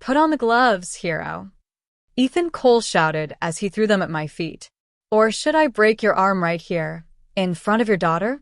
Put on the gloves, hero. Ethan Cole shouted as he threw them at my feet. Or should I break your arm right here, in front of your daughter?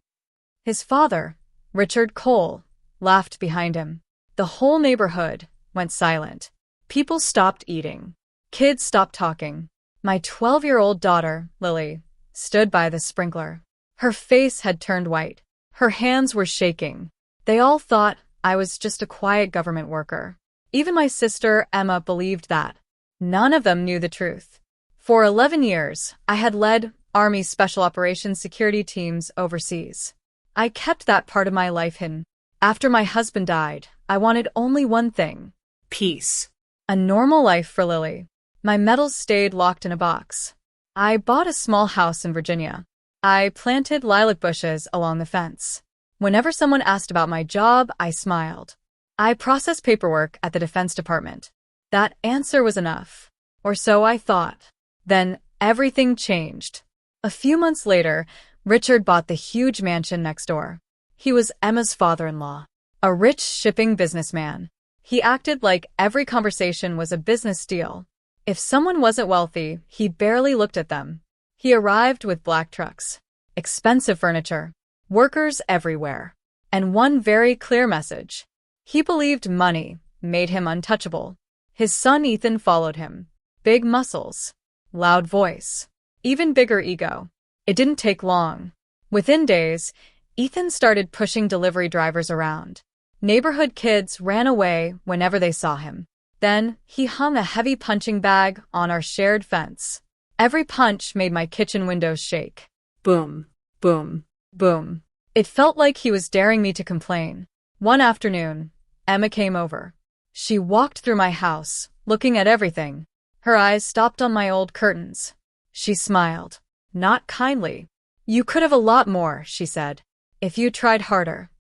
His father, Richard Cole, laughed behind him. The whole neighborhood went silent. People stopped eating. Kids stopped talking. My 12-year-old daughter, Lily, stood by the sprinkler. Her face had turned white. Her hands were shaking. They all thought I was just a quiet government worker. Even my sister, Emma, believed that. None of them knew the truth. For 11 years, I had led Army Special Operations security teams overseas. I kept that part of my life hidden. After my husband died, I wanted only one thing. Peace. A normal life for Lily. My medals stayed locked in a box. I bought a small house in Virginia. I planted lilac bushes along the fence. Whenever someone asked about my job, I smiled. I processed paperwork at the Defense Department. That answer was enough. Or so I thought. Then everything changed. A few months later, Richard bought the huge mansion next door. He was Emma's father-in-law, a rich shipping businessman. He acted like every conversation was a business deal. If someone wasn't wealthy, he barely looked at them. He arrived with black trucks, expensive furniture, workers everywhere, and one very clear message. He believed money made him untouchable. His son Ethan followed him. Big muscles, loud voice, even bigger ego. It didn't take long. Within days, Ethan started pushing delivery drivers around. Neighborhood kids ran away whenever they saw him. Then, he hung a heavy punching bag on our shared fence. Every punch made my kitchen windows shake. Boom, boom, boom. It felt like he was daring me to complain. One afternoon, Emma came over. She walked through my house, looking at everything. Her eyes stopped on my old curtains. She smiled. Not kindly. You could have a lot more, she said, if you tried harder.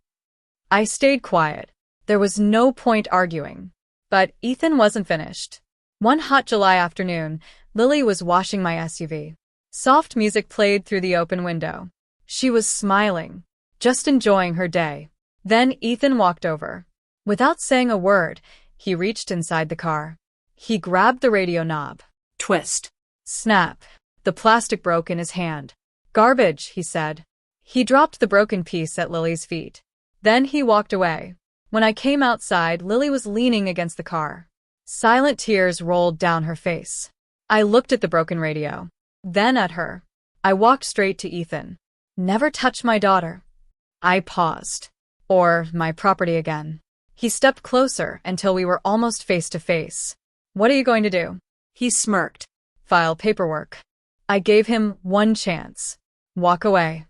I stayed quiet. There was no point arguing. But Ethan wasn't finished. One hot July afternoon, Lily was washing my SUV. Soft music played through the open window. She was smiling, just enjoying her day. Then Ethan walked over. Without saying a word, he reached inside the car. He grabbed the radio knob. Twist. Snap. The plastic broke in his hand. Garbage, he said. He dropped the broken piece at Lily's feet. Then he walked away. When I came outside, Lily was leaning against the car. Silent tears rolled down her face. I looked at the broken radio. Then at her. I walked straight to Ethan. Never touch my daughter. I paused. Or my property again. He stepped closer until we were almost face to face. What are you going to do? He smirked. File paperwork. I gave him one chance. Walk away.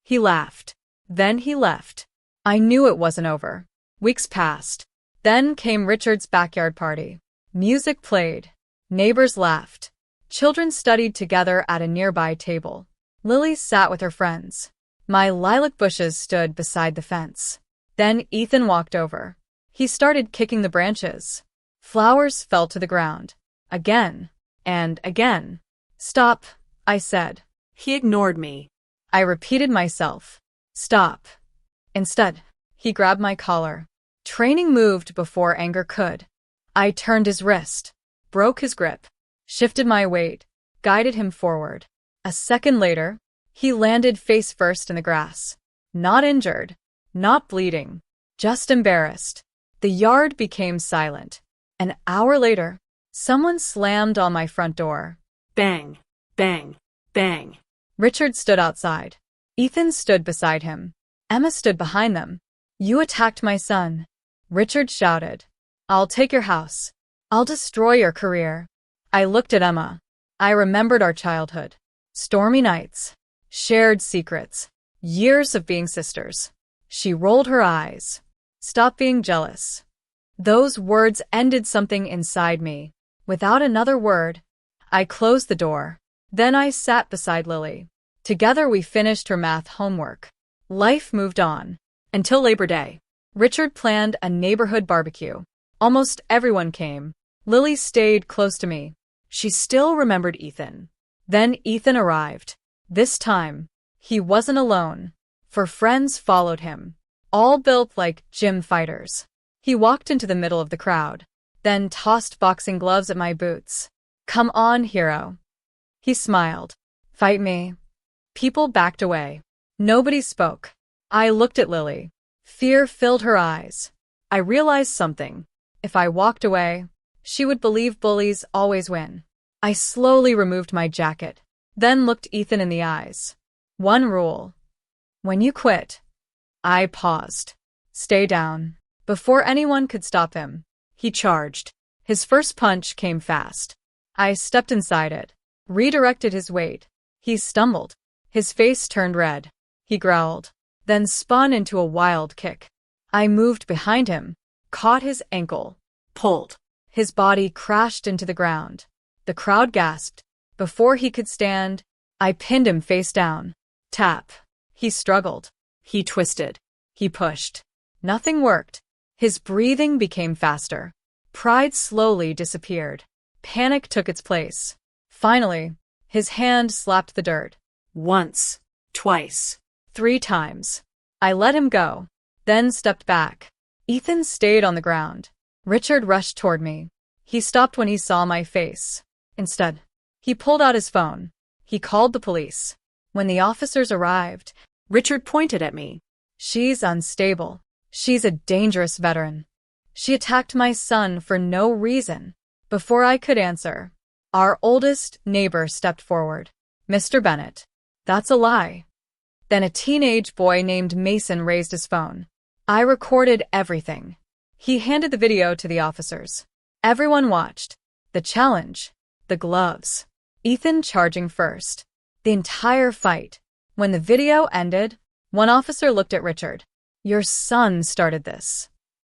He laughed. Then he left. I knew it wasn't over. Weeks passed. Then came Richard's backyard party. Music played. Neighbors laughed. Children studied together at a nearby table. Lily sat with her friends. My lilac bushes stood beside the fence. Then Ethan walked over. He started kicking the branches. Flowers fell to the ground. Again. And again. Stop, I said. He ignored me. I repeated myself. Stop. Instead, he grabbed my collar. Training moved before anger could. I turned his wrist, broke his grip, shifted my weight, guided him forward. A second later, he landed face first in the grass. Not injured, not bleeding, just embarrassed. The yard became silent. An hour later, someone slammed on my front door. Bang, bang, bang. Richard stood outside. Ethan stood beside him. Emma stood behind them. You attacked my son. Richard shouted. I'll take your house. I'll destroy your career. I looked at Emma. I remembered our childhood. Stormy nights. Shared secrets. Years of being sisters. She rolled her eyes. Stop being jealous. Those words ended something inside me. Without another word, I closed the door. Then I sat beside Lily. Together we finished her math homework. Life moved on. Until Labor Day. Richard planned a neighborhood barbecue. Almost everyone came. Lily stayed close to me. She still remembered Ethan. Then Ethan arrived. This time, he wasn't alone. For friends followed him. All built like gym fighters. He walked into the middle of the crowd. then tossed boxing gloves at my boots. "Come on, hero." He smiled. "Fight me." People backed away. Nobody spoke. I looked at Lily. Fear filled her eyes. I realized something. If I walked away, she would believe bullies always win. I slowly removed my jacket, then looked Ethan in the eyes. "One rule. When you quit." I paused. "Stay down." Before anyone could stop him, he charged. His first punch came fast. I stepped inside it, redirected his weight. He stumbled. His face turned red. He growled, then spun into a wild kick. I moved behind him, caught his ankle, pulled. His body crashed into the ground. The crowd gasped. Before he could stand, I pinned him face down. Tap. He struggled. He twisted. He pushed. Nothing worked. His breathing became faster. Pride slowly disappeared. Panic took its place. Finally, his hand slapped the dirt. Once, twice, 3 times. I let him go, then stepped back. Ethan stayed on the ground. Richard rushed toward me. He stopped when he saw my face. Instead, he pulled out his phone. He called the police. When the officers arrived, Richard pointed at me. "She's unstable. She's a dangerous veteran. She attacked my son for no reason." Before I could answer, our oldest neighbor stepped forward. "Mr. Bennett, that's a lie." Then a teenage boy named Mason raised his phone. I recorded everything. He handed the video to the officers. Everyone watched. The challenge. The gloves. Ethan charging first. The entire fight. When the video ended, one officer looked at Richard. "Your son started this."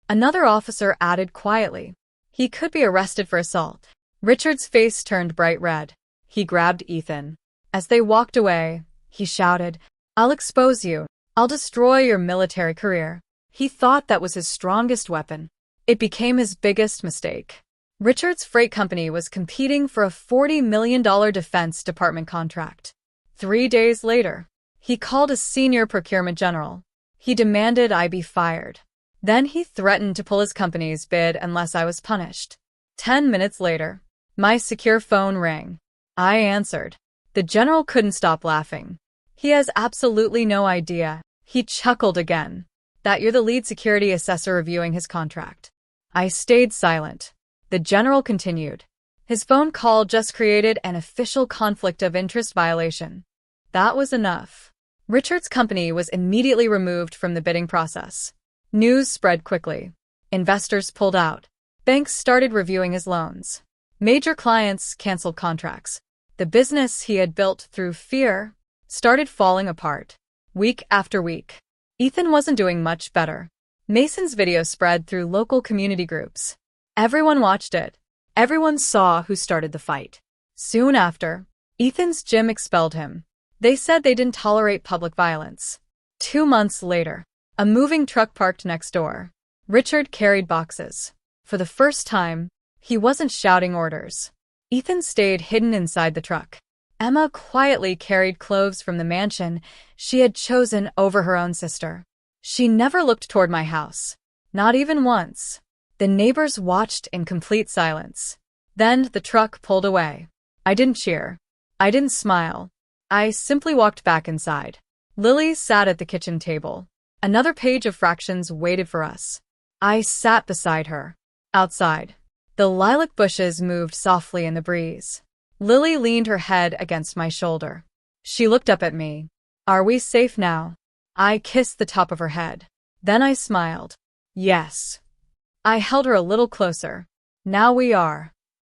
Another officer added quietly, "He could be arrested for assault." Richard's face turned bright red. He grabbed Ethan. As they walked away, he shouted, "I'll expose you. I'll destroy your military career." He thought that was his strongest weapon. It became his biggest mistake. Richard's freight company was competing for a $40 million Defense Department contract. 3 days later, he called a senior procurement general. He demanded I be fired. Then he threatened to pull his company's bid unless I was punished. 10 minutes later, my secure phone rang. I answered. The general couldn't stop laughing. "He has absolutely no idea." He chuckled again. "That you're the lead security assessor reviewing his contract." I stayed silent. The general continued. "His phone call just created an official conflict of interest violation." That was enough. Richard's company was immediately removed from the bidding process. News spread quickly. Investors pulled out. Banks started reviewing his loans. Major clients canceled contracts. The business he had built through fear started falling apart. Week after week, Ethan wasn't doing much better. Mason's video spread through local community groups. Everyone watched it. Everyone saw who started the fight. Soon after, Ethan's gym expelled him. They said they didn't tolerate public violence. 2 months later, a moving truck parked next door. Richard carried boxes. For the first time, he wasn't shouting orders. Ethan stayed hidden inside the truck. Emma quietly carried clothes from the mansion she had chosen over her own sister. She never looked toward my house. Not even once. The neighbors watched in complete silence. Then the truck pulled away. I didn't cheer. I didn't smile. I simply walked back inside. Lily sat at the kitchen table. Another page of fractions waited for us. I sat beside her. Outside, the lilac bushes moved softly in the breeze. Lily leaned her head against my shoulder. She looked up at me. "Are we safe now?" I kissed the top of her head. Then I smiled. "Yes." I held her a little closer. "Now we are."